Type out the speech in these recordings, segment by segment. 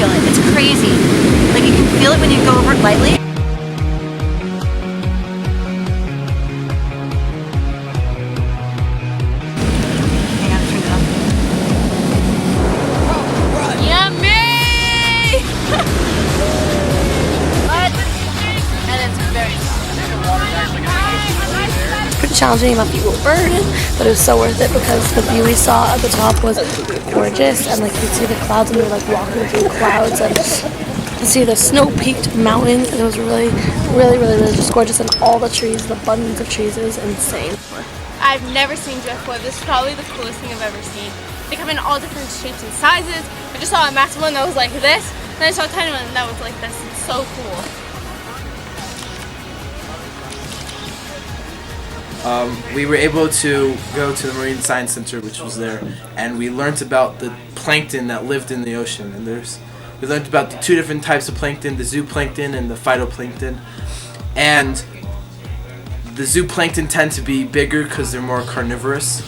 feel it. It's crazy. Like you can feel it when you go over it lightly. I gotta turn it up. Yummy! And it's very pretty challenging. My feet were burning, but it was so worth it because the view we saw at the top was gorgeous, and like you could see the clouds, and we were like walking through clouds, and to see the snow-peaked mountains. It was really just gorgeous, and all the trees, the abundance of trees, it was insane. I've never seen jet before. This is probably the coolest thing I've ever seen. They come in all different shapes and sizes. I just saw a massive one that was like this, and I saw a tiny one that was like this. It's so cool. We were able to go to the Marine Science Center, which was there, and we learned about the plankton that lived in the ocean. And we learned about the two different types of plankton, the zooplankton and the phytoplankton. And the zooplankton tend to be bigger because they're more carnivorous,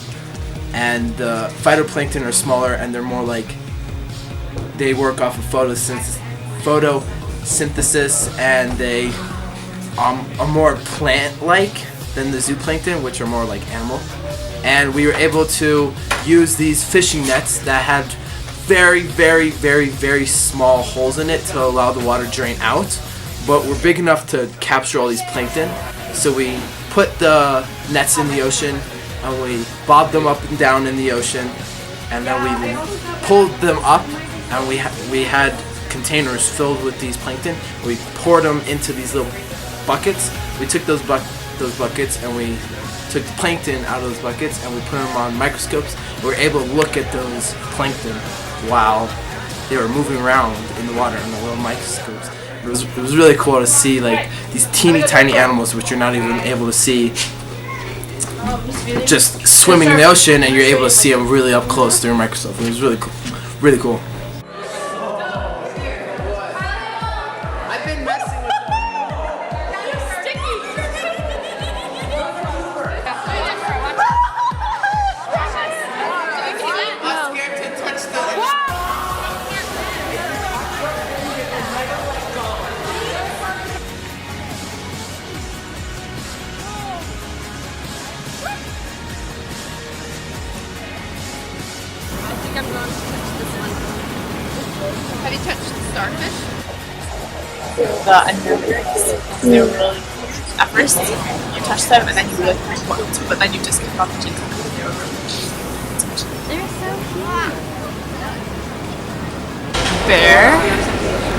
and the phytoplankton are smaller, and they're more like, they work off of photosynthesis, and they are more plant-like than the zooplankton, which are more like animal. And we were able to use these fishing nets that had very small holes in it to allow the water to drain out, but were big enough to capture all these plankton. So we put the nets in the ocean, and we bobbed them up and down in the ocean, and then we pulled them up, and we had containers filled with these plankton. We poured them into these little buckets. We took those buckets, and we took the plankton out of those buckets, and we put them on microscopes. We were able to look at those plankton while they were moving around in the water on the little microscopes. It was really cool to see like these teeny tiny animals which you're not even able to see just swimming in the ocean, and you're able to see them really up close through a microscope. It was really cool. Really cool. I'm going to touch this one. Have you touched the starfish? The anemones. They're really cute. At first, you touch them and then you really want to, but then you just get off the cheeks and they're really cute. They're so cute. Bear.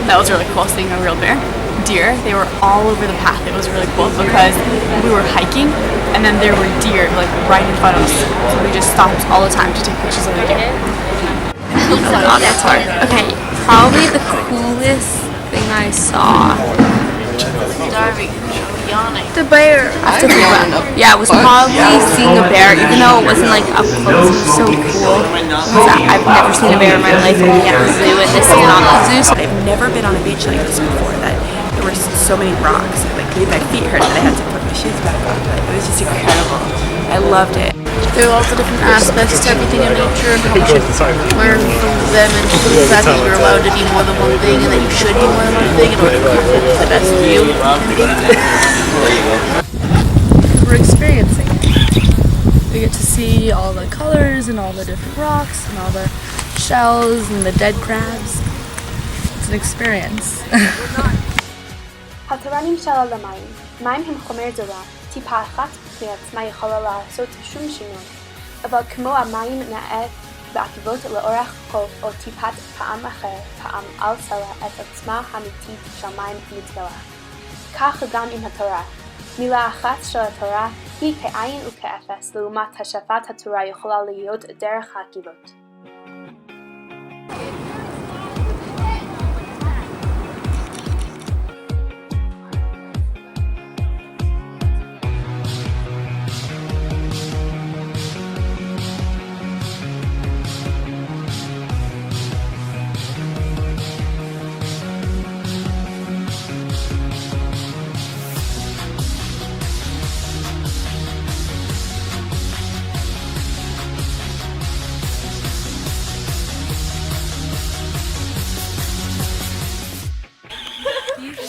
That was really cool seeing a real bear. Deer. They were all over the path. It was really cool because we were hiking and then there were deer like right in front of us. So we just stopped all the time to take pictures of the deer. Oh, that's hard. Okay, probably the coolest thing I saw. The bear. After the yeah, it was probably seeing a bear, even though it wasn't like up close. It was so cool. I've never seen a bear in my life, and we at the zoo, and this is not the zoo. So I've never been on a beach like this before. That there were so many rocks. It like made my feet hurt, and I had to put my shoes back on. But it was just incredible. I loved it. there are lots of different aspects to everything in nature, and how we should learn from them, and the fact that you're allowed to be more than one thing, and that you should be more than one thing in order to come up with the best view. We're experiencing it. We get to see all the colors and all the different rocks and all the shells and the dead crabs. It's an experience. Hataranim Shalamayim, Maim Him Homer Dura, Tipachat, Piet, Mai Halala, Sot Shum Shinon, about Kamo Amayim Naet, Bakivot Laorach Kov, or Tipat Paam Acher, Paam Al Sala, et Otzma Hamitit Shamaim Mitgala. Kachagam in Hatorah, Mila Achat Shal Torah, Hi Ke'ayin Uke'efes, Lumat Hashafat Hatorah Yochola Liyot Derech HaKivot.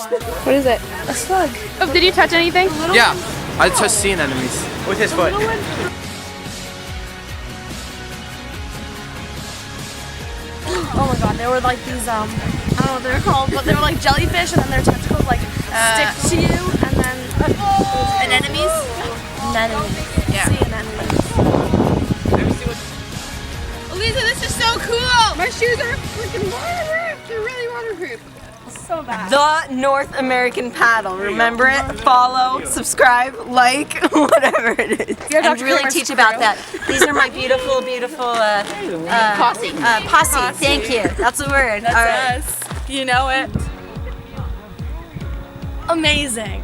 What is it? A slug. Oh, did you touch anything? Yeah, I touched sea anemones with his foot. Oh my god, they were like these, I don't know what they're called, but they were like jellyfish and then their tentacles like stick to you and then... Anemones? Anemones. Yeah. Sea anemones. Aliza, this is so cool! My shoes are freaking waterproof! They're really waterproof. So bad. The North American paddle. Remember it? Follow, subscribe, like, whatever it is. You're And Dr. really Kramer's teach about that. These are my beautiful, Posse. posse. Thank you. That's the word. All right. us. You know it. Amazing.